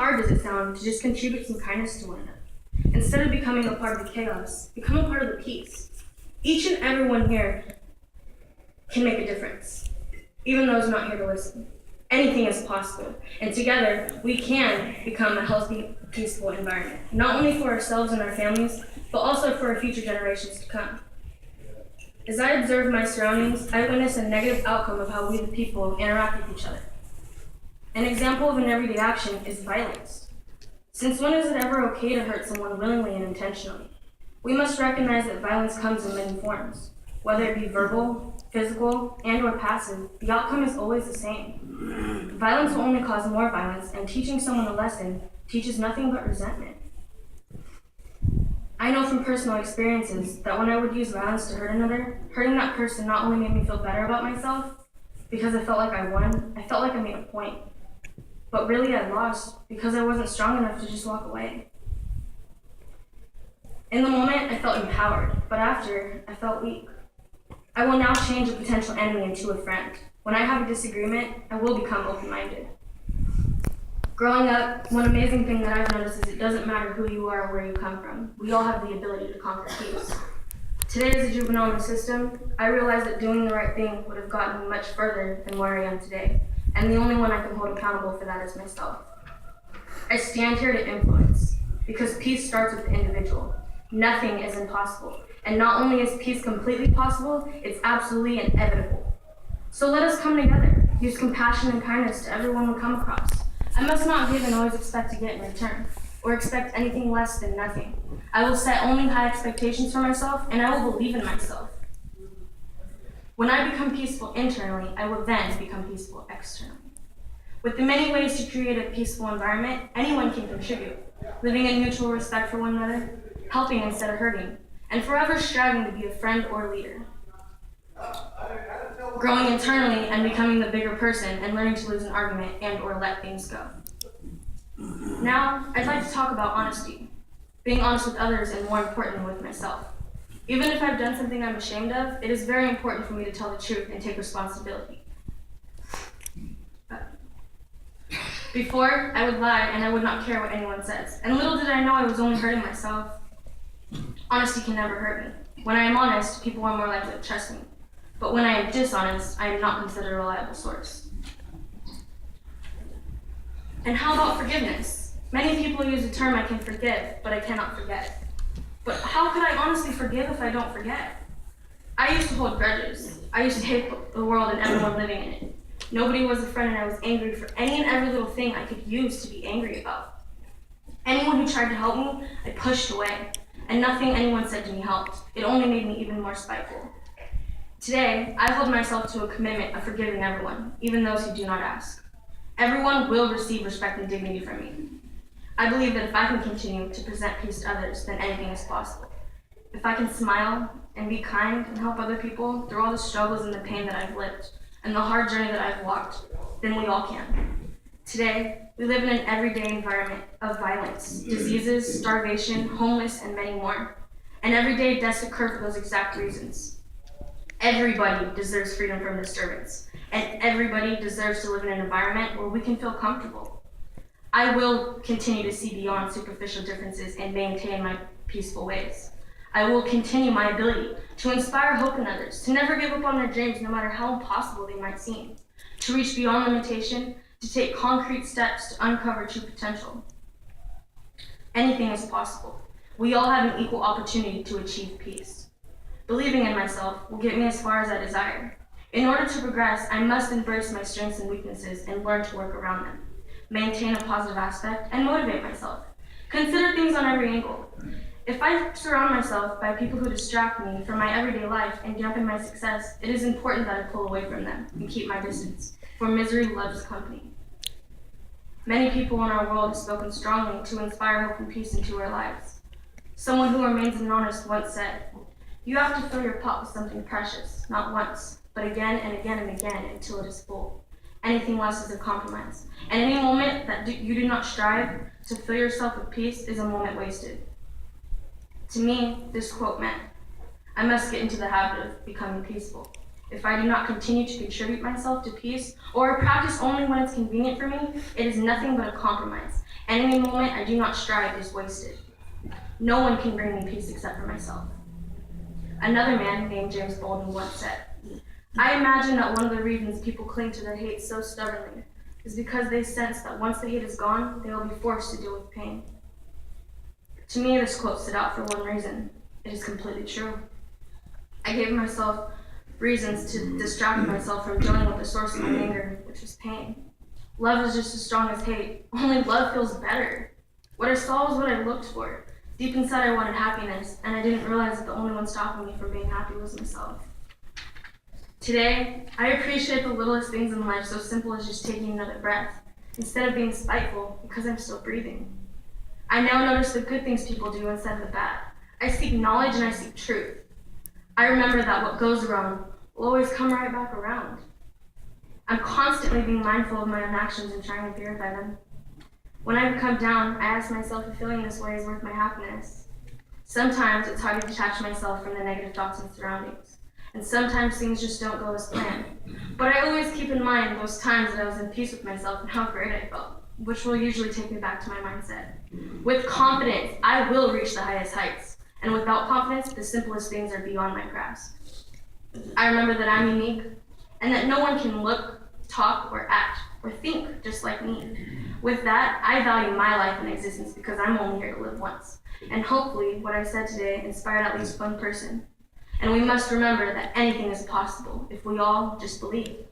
hard does it sound to just contribute some kindness to one another? Instead of becoming a part of the chaos, become a part of the peace. Each and every one here can make a difference, even those not here to listen. Anything is possible, and together we can become a healthy, peaceful environment, not only for ourselves and our families, but also for our future generations to come. As I observe my surroundings, I witness a negative outcome of how we the people interact with each other. An example of an everyday action is violence. Since when is it ever okay to hurt someone willingly and intentionally? We must recognize that violence comes in many forms. Whether it be verbal, physical, and/or passive, the outcome is always the same. Violence will only cause more violence, and teaching someone a lesson teaches nothing but resentment. I know from personal experiences that when I would use violence to hurt another, hurting that person not only made me feel better about myself, because I felt like I won, I felt like I made a point, but really I lost because I wasn't strong enough to just walk away. In the moment, I felt empowered, but after, I felt weak. I will now change a potential enemy into a friend. When I have a disagreement, I will become open-minded. Growing up, one amazing thing that I've noticed is it doesn't matter who you are or where you come from. We all have the ability to conquer peace. Today, as a juvenile in the system, I realized that doing the right thing would have gotten me much further than where I am today, and the only one I can hold accountable for that is myself. I stand here to influence, because peace starts with the individual. Nothing is impossible, and not only is peace completely possible, it's absolutely inevitable. So let us come together, use compassion and kindness to everyone we come across. I must not give and always expect to get in return, or expect anything less than nothing. I will set only high expectations for myself, and I will believe in myself. When I become peaceful internally, I will then become peaceful externally. With the many ways to create a peaceful environment, anyone can contribute, living in mutual respect for one another, helping instead of hurting, and forever striving to be a friend or leader. Growing internally and becoming the bigger person and learning to lose an argument and or let things go. Now, I'd like to talk about honesty. Being honest with others and more importantly with myself. Even if I've done something I'm ashamed of, it is very important for me to tell the truth and take responsibility. Before, I would lie and I would not care what anyone says. And little did I know I was only hurting myself. Honesty can never hurt me. When I am honest, people are more likely to trust me. But when I am dishonest, I am not considered a reliable source. And how about forgiveness? Many people use the term I can forgive, but I cannot forget. But how could I honestly forgive if I don't forget? I used to hold grudges. I used to hate the world and everyone living in it. Nobody was a friend and I was angry for any and every little thing I could use to be angry about. Anyone who tried to help me, I pushed away. And nothing anyone said to me helped. It only made me even more spiteful. Today, I hold myself to a commitment of forgiving everyone, even those who do not ask. Everyone will receive respect and dignity from me. I believe that if I can continue to present peace to others, then anything is possible. If I can smile and be kind and help other people through all the struggles and the pain that I've lived, and the hard journey that I've walked, then we all can. Today, we live in an everyday environment of violence, diseases, starvation, homeless, and many more. And every day deaths occur for those exact reasons. Everybody deserves freedom from disturbance, and everybody deserves to live in an environment where we can feel comfortable. I will continue to see beyond superficial differences and maintain my peaceful ways. I will continue my ability to inspire hope in others, to never give up on their dreams no matter how impossible they might seem, to reach beyond limitation, to take concrete steps to uncover true potential. Anything is possible. We all have an equal opportunity to achieve peace. Believing in myself will get me as far as I desire. In order to progress, I must embrace my strengths and weaknesses and learn to work around them, maintain a positive aspect, and motivate myself. Consider things on every angle. If I surround myself by people who distract me from my everyday life and dampen my success, it is important that I pull away from them and keep my distance, for misery loves company. Many people in our world have spoken strongly to inspire hope and peace into our lives. Someone who remains honest once said, "You have to fill your pot with something precious, not once, but again and again and again until it is full. Anything less is a compromise. And any moment that you do not strive to fill yourself with peace is a moment wasted." To me, this quote meant, I must get into the habit of becoming peaceful. If I do not continue to contribute myself to peace, or practice only when it's convenient for me, it is nothing but a compromise. and any moment I do not strive is wasted. No one can bring me peace except for myself. Another man named James Baldwin once said, I imagine that one of the reasons people cling to their hate so stubbornly is because they sense that once the hate is gone, they will be forced to deal with pain. To me, this quote stood out for one reason. It is completely true. I gave myself reasons to distract myself from dealing with the source of my anger, which was pain. Love is just as strong as hate. Only love feels better. What I saw was what I looked for. Deep inside, I wanted happiness, and I didn't realize that the only one stopping me from being happy was myself. Today, I appreciate the littlest things in life, so simple as just taking another breath, instead of being spiteful because I'm still breathing. I now notice the good things people do instead of the bad. I seek knowledge and I seek truth. I remember that what goes around will always come right back around. I'm constantly being mindful of my own actions and trying to purify them. When I come down, I ask myself if feeling this way is worth my happiness. Sometimes it's hard to detach myself from the negative thoughts and surroundings, and sometimes things just don't go as planned. But I always keep in mind those times that I was in peace with myself and how great I felt, which will usually take me back to my mindset. With confidence, I will reach the highest heights, and without confidence, the simplest things are beyond my grasp. I remember that I'm unique, and that no one can look, talk, or act, or think just like me. With that, I value my life and existence because I'm only here to live once. And hopefully, what I said today inspired at least one person. And we must remember that anything is possible if we all just believe.